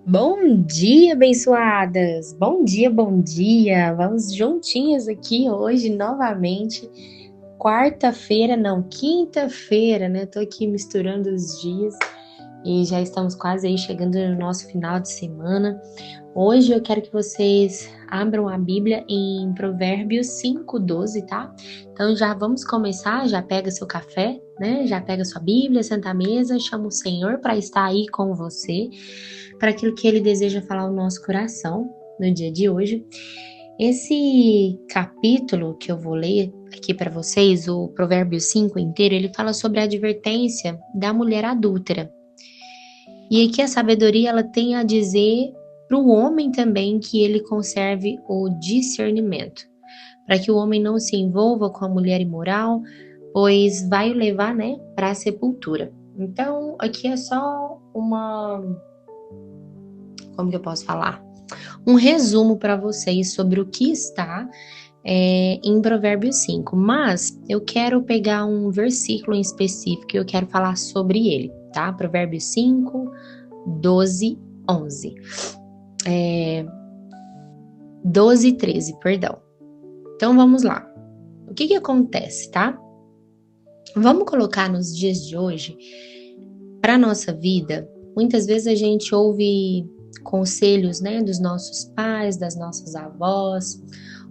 Bom dia, abençoadas! Bom dia, bom dia! Vamos juntinhas aqui hoje novamente. Quarta-feira, não, quinta-feira, né? Tô aqui misturando os dias e já estamos quase aí chegando no nosso final de semana. Hoje eu quero que vocês abram a Bíblia em Provérbios 5:12, tá? Então já vamos começar, já pega seu café, né? Já pega sua Bíblia, senta à mesa, chama o Senhor para estar aí com você, para aquilo que Ele deseja falar ao nosso coração no dia de hoje. Esse capítulo que eu vou ler aqui para vocês, o Provérbios 5 inteiro, ele fala sobre a advertência da mulher adúltera. E aqui a sabedoria ela tem a dizer para o homem também que ele conserve o discernimento, para que o homem não se envolva com a mulher imoral, pois vai o levar, né, para a sepultura. Então, aqui é só como que eu posso falar? Um resumo para vocês sobre o que está em Provérbios 5, mas eu quero pegar um versículo em específico e eu quero falar sobre ele, tá? Provérbios 5, 12, 11. 12 e 13, perdão. Então vamos lá. O que acontece, tá? Vamos colocar nos dias de hoje, para nossa vida, muitas vezes a gente ouve conselhos, né, dos nossos pais, das nossas avós,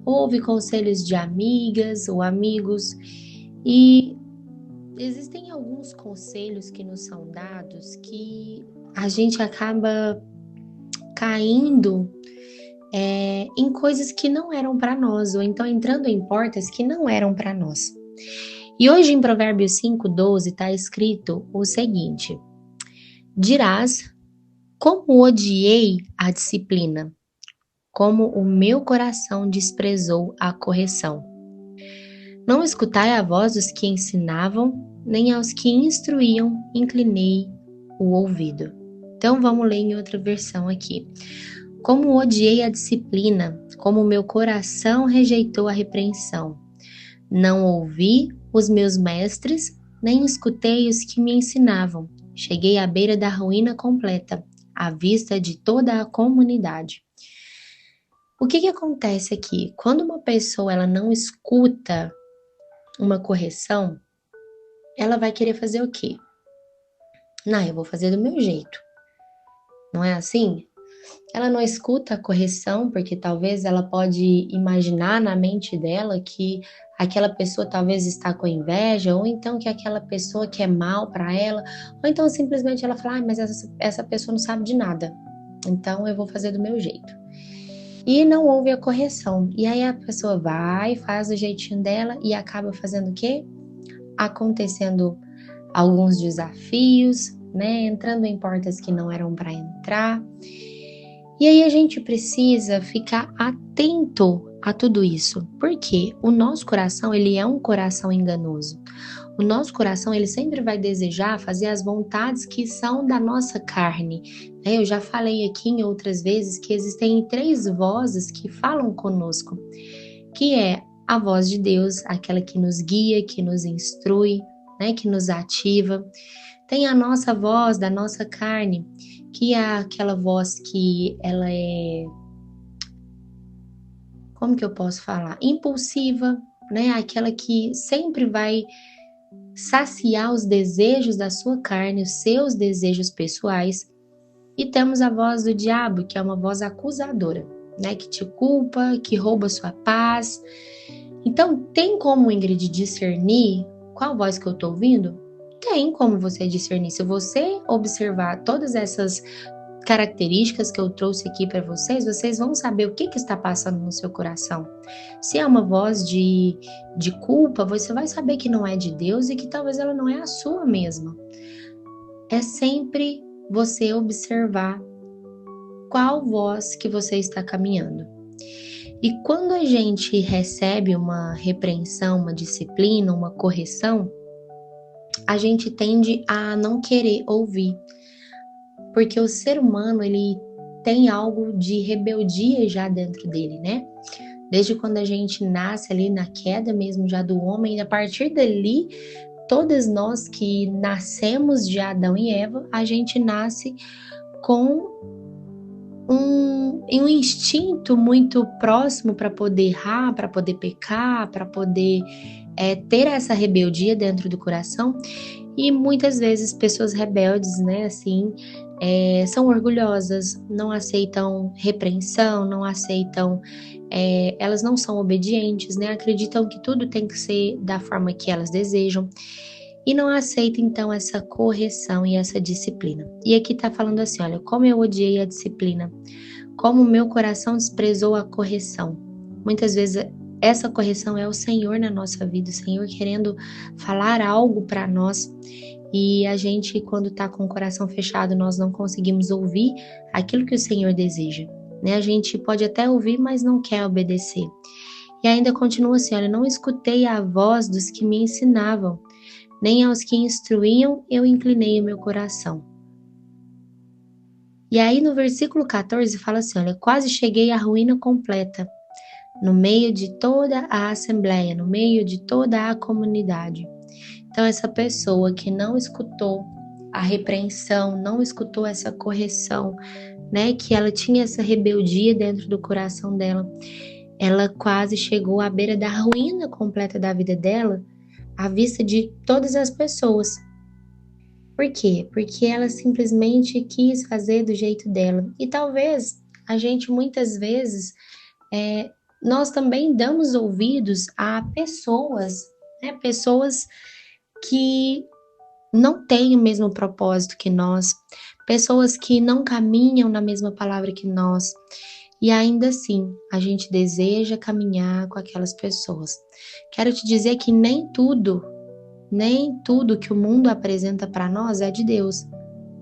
ouve conselhos de amigas ou amigos, e existem alguns conselhos que nos são dados que a gente acaba caindo em coisas que não eram para nós, ou então entrando em portas que não eram para nós. E hoje em Provérbios 5:12 está escrito o seguinte: dirás, como odiei a disciplina, como o meu coração desprezou a correção. Não escutai a voz dos que ensinavam, nem aos que instruíam inclinei o ouvido. Então vamos ler em outra versão aqui. Como odiei a disciplina, como o meu coração rejeitou a repreensão. Não ouvi os meus mestres, nem escutei os que me ensinavam. Cheguei à beira da ruína completa, à vista de toda a comunidade. O que acontece aqui? Quando uma pessoa ela não escuta uma correção, ela vai querer fazer o quê? Não, eu vou fazer do meu jeito. Não é assim? Ela não escuta a correção porque talvez ela pode imaginar na mente dela que aquela pessoa talvez está com inveja, ou então que aquela pessoa quer mal para ela, ou então simplesmente ela fala, mas essa pessoa não sabe de nada, então eu vou fazer do meu jeito. E não houve a correção. E aí a pessoa vai, faz o jeitinho dela e acaba fazendo o quê? Acontecendo alguns desafios, né? Entrando em portas que não eram para entrar. E aí a gente precisa ficar atento a tudo isso, porque o nosso coração, ele é um coração enganoso. O nosso coração, ele sempre vai desejar fazer as vontades que são da nossa carne. Eu já falei aqui em outras vezes que existem 3 vozes que falam conosco, que é a voz de Deus, aquela que nos guia, que nos instrui, né, que nos ativa. Tem a nossa voz da nossa carne, que é aquela voz que ela é, como que eu posso falar? Impulsiva, né? Aquela que sempre vai saciar os desejos da sua carne, os seus desejos pessoais. E temos a voz do diabo, que é uma voz acusadora, né? Que te culpa, que rouba sua paz. Então, tem como, Ingrid, discernir qual voz que eu tô ouvindo? Tem como você discernir. Se você observar todas essas características que eu trouxe aqui para vocês, vocês vão saber o que está passando no seu coração. Se é uma voz de culpa, você vai saber que não é de Deus e que talvez ela não é a sua mesma. É sempre você observar qual voz que você está caminhando. E quando a gente recebe uma repreensão, uma disciplina, uma correção, a gente tende a não querer ouvir. Porque o ser humano, ele tem algo de rebeldia já dentro dele, né? Desde quando a gente nasce ali na queda mesmo já do homem, a partir dali, todas nós que nascemos de Adão e Eva, a gente nasce com um instinto muito próximo para poder errar, para poder pecar, para poder ter essa rebeldia dentro do coração. E muitas vezes pessoas rebeldes, né, assim, são orgulhosas, não aceitam repreensão, não aceitam, elas não são obedientes, né, acreditam que tudo tem que ser da forma que elas desejam e não aceitam então essa correção e essa disciplina. E aqui tá falando assim, olha, como eu odiei a disciplina, como o meu coração desprezou a correção. Muitas vezes essa correção é o Senhor na nossa vida, o Senhor querendo falar algo para nós. E a gente, quando está com o coração fechado, nós não conseguimos ouvir aquilo que o Senhor deseja, né? A gente pode até ouvir, mas não quer obedecer. E ainda continua assim, olha, não escutei a voz dos que me ensinavam, nem aos que instruíam eu inclinei o meu coração. E aí no versículo 14 fala assim, olha, quase cheguei à ruína completa, no meio de toda a assembleia, no meio de toda a comunidade. Então, essa pessoa que não escutou a repreensão, não escutou essa correção, né, que ela tinha essa rebeldia dentro do coração dela, ela quase chegou à beira da ruína completa da vida dela, à vista de todas as pessoas. Por quê? Porque ela simplesmente quis fazer do jeito dela. E talvez a gente muitas vezes nós também damos ouvidos a pessoas, né? Pessoas que não têm o mesmo propósito que nós, pessoas que não caminham na mesma palavra que nós, e ainda assim a gente deseja caminhar com aquelas pessoas. Quero te dizer que nem tudo que o mundo apresenta para nós é de Deus,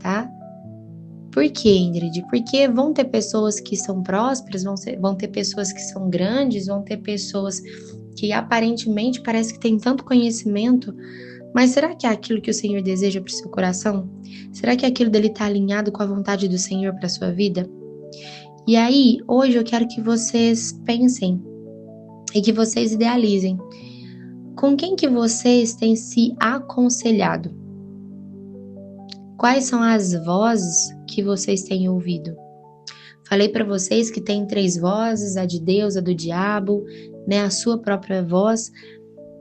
tá? Por quê, Ingrid? Porque vão ter pessoas que são prósperas, vão ter pessoas que são grandes, vão ter pessoas que aparentemente parece que têm tanto conhecimento, mas será que é aquilo que o Senhor deseja para o seu coração? Será que aquilo dele está alinhado com a vontade do Senhor para a sua vida? E aí, hoje eu quero que vocês pensem e que vocês idealizem. Com quem que vocês têm se aconselhado? Quais são as vozes que vocês têm ouvido? Falei para vocês que tem 3 vozes, a de Deus, a do diabo, né, a sua própria voz,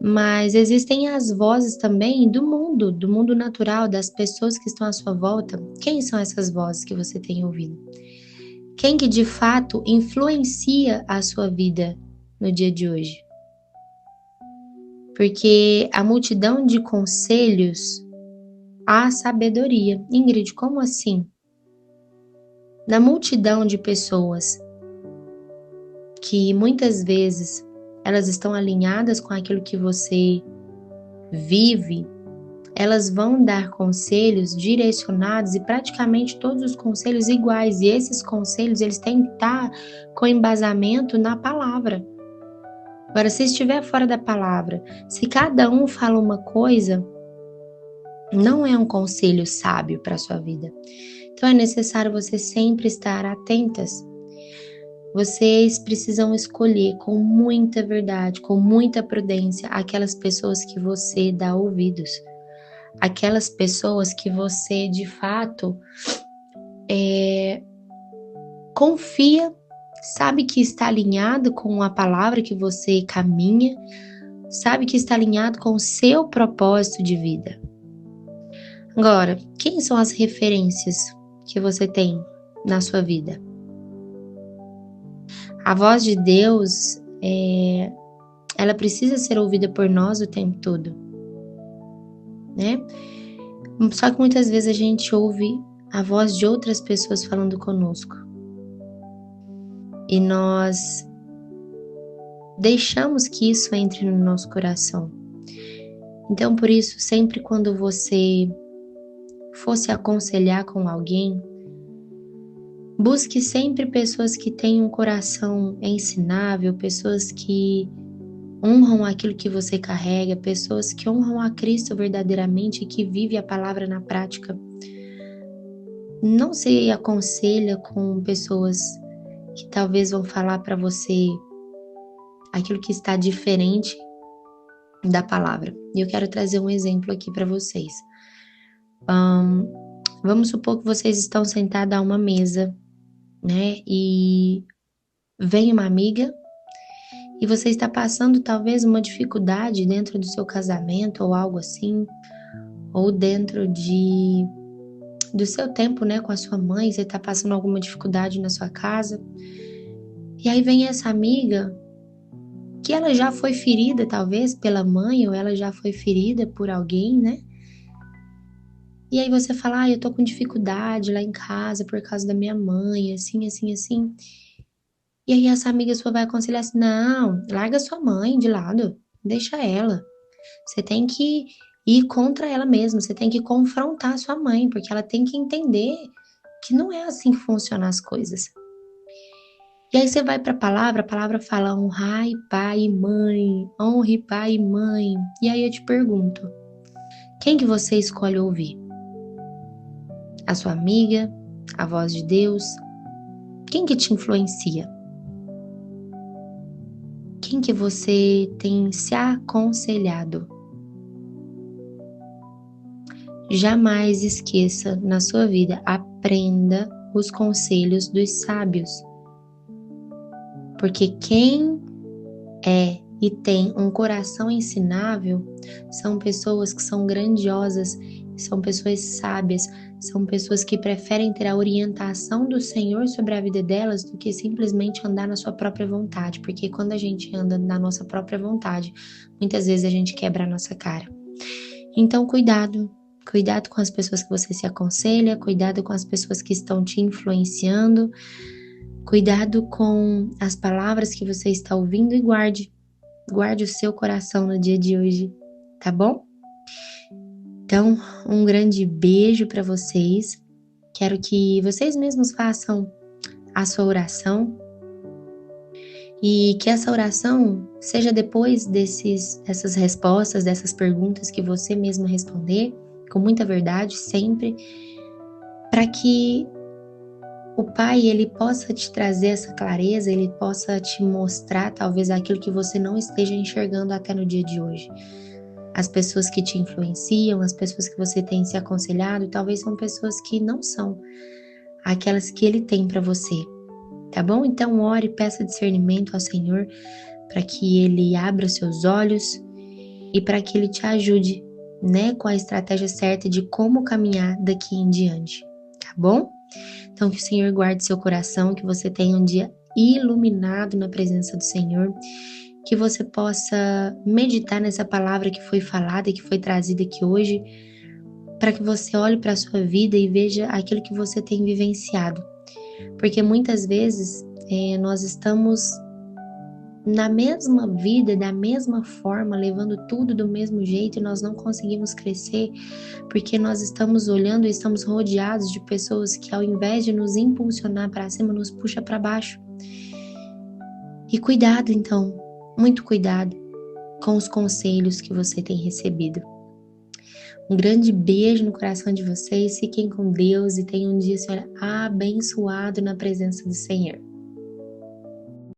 mas existem as vozes também do mundo natural, das pessoas que estão à sua volta. Quem são essas vozes que você tem ouvido? Quem que de fato influencia a sua vida no dia de hoje? Porque a multidão de conselhos há sabedoria. Ingrid, como assim? Na multidão de pessoas que muitas vezes elas estão alinhadas com aquilo que você vive, elas vão dar conselhos direcionados e praticamente todos os conselhos iguais. E esses conselhos, eles têm que estar com embasamento na palavra. Agora, se estiver fora da palavra, se cada um fala uma coisa, não é um conselho sábio para a sua vida. Então, é necessário você sempre estar atentas. Vocês precisam escolher com muita verdade, com muita prudência, aquelas pessoas que você dá ouvidos. Aquelas pessoas que você, de fato, confia, sabe que está alinhado com a palavra que você caminha, sabe que está alinhado com o seu propósito de vida. Agora, quem são as referências que você tem na sua vida? A voz de Deus, ela precisa ser ouvida por nós o tempo todo, né? Só que muitas vezes a gente ouve a voz de outras pessoas falando conosco. E nós deixamos que isso entre no nosso coração. Então, por isso, sempre quando você for se aconselhar com alguém, busque sempre pessoas que têm um coração ensinável, pessoas que honram aquilo que você carrega, pessoas que honram a Cristo verdadeiramente e que vivem a palavra na prática. Não se aconselha com pessoas que talvez vão falar para você aquilo que está diferente da palavra. E eu quero trazer um exemplo aqui para vocês. Vamos supor que vocês estão sentados a uma mesa né? E vem uma amiga e você está passando talvez uma dificuldade dentro do seu casamento ou algo assim, ou dentro do seu tempo, né, com a sua mãe, você está passando alguma dificuldade na sua casa. E aí vem essa amiga que ela já foi ferida talvez pela mãe ou ela já foi ferida por alguém, né? E aí você fala, eu tô com dificuldade lá em casa por causa da minha mãe, assim, assim, assim. E aí essa amiga sua vai aconselhar assim, não, larga sua mãe de lado, deixa ela. Você tem que ir contra ela mesma, você tem que confrontar sua mãe, porque ela tem que entender que não é assim que funcionam as coisas. E aí você vai para a palavra fala honrai pai e mãe, honre pai e mãe. E aí eu te pergunto, quem que você escolhe ouvir? A sua amiga? A voz de Deus? Quem que te influencia? Quem que você tem se aconselhado? Jamais esqueça na sua vida, aprenda os conselhos dos sábios. Porque quem é e tem um coração ensinável são pessoas que são grandiosas, são pessoas sábias, são pessoas que preferem ter a orientação do Senhor sobre a vida delas do que simplesmente andar na sua própria vontade, porque quando a gente anda na nossa própria vontade, muitas vezes a gente quebra a nossa cara. Então, cuidado com as pessoas que você se aconselha, cuidado com as pessoas que estão te influenciando, cuidado com as palavras que você está ouvindo e guarde o seu coração no dia de hoje, tá bom? Então, um grande beijo para vocês. Quero que vocês mesmos façam a sua oração e que essa oração seja depois dessas respostas, dessas perguntas que você mesmo responder, com muita verdade, sempre, para que o Pai, ele possa te trazer essa clareza, ele possa te mostrar talvez aquilo que você não esteja enxergando até no dia de hoje. As pessoas que te influenciam, as pessoas que você tem se aconselhado, talvez são pessoas que não são aquelas que ele tem para você, tá bom? Então ore, peça discernimento ao Senhor para que ele abra os seus olhos e para que ele te ajude, né, com a estratégia certa de como caminhar daqui em diante, tá bom? Então que o Senhor guarde seu coração, que você tenha um dia iluminado na presença do Senhor, que você possa meditar nessa palavra que foi falada e que foi trazida aqui hoje, para que você olhe para a sua vida e veja aquilo que você tem vivenciado. Porque muitas vezes nós estamos na mesma vida, da mesma forma, levando tudo do mesmo jeito e nós não conseguimos crescer porque nós estamos olhando e estamos rodeados de pessoas que ao invés de nos impulsionar para cima, nos puxa para baixo. E cuidado então, muito cuidado com os conselhos que você tem recebido. Um grande beijo no coração de vocês, fiquem com Deus e tenham um dia, Senhora, abençoado na presença do Senhor.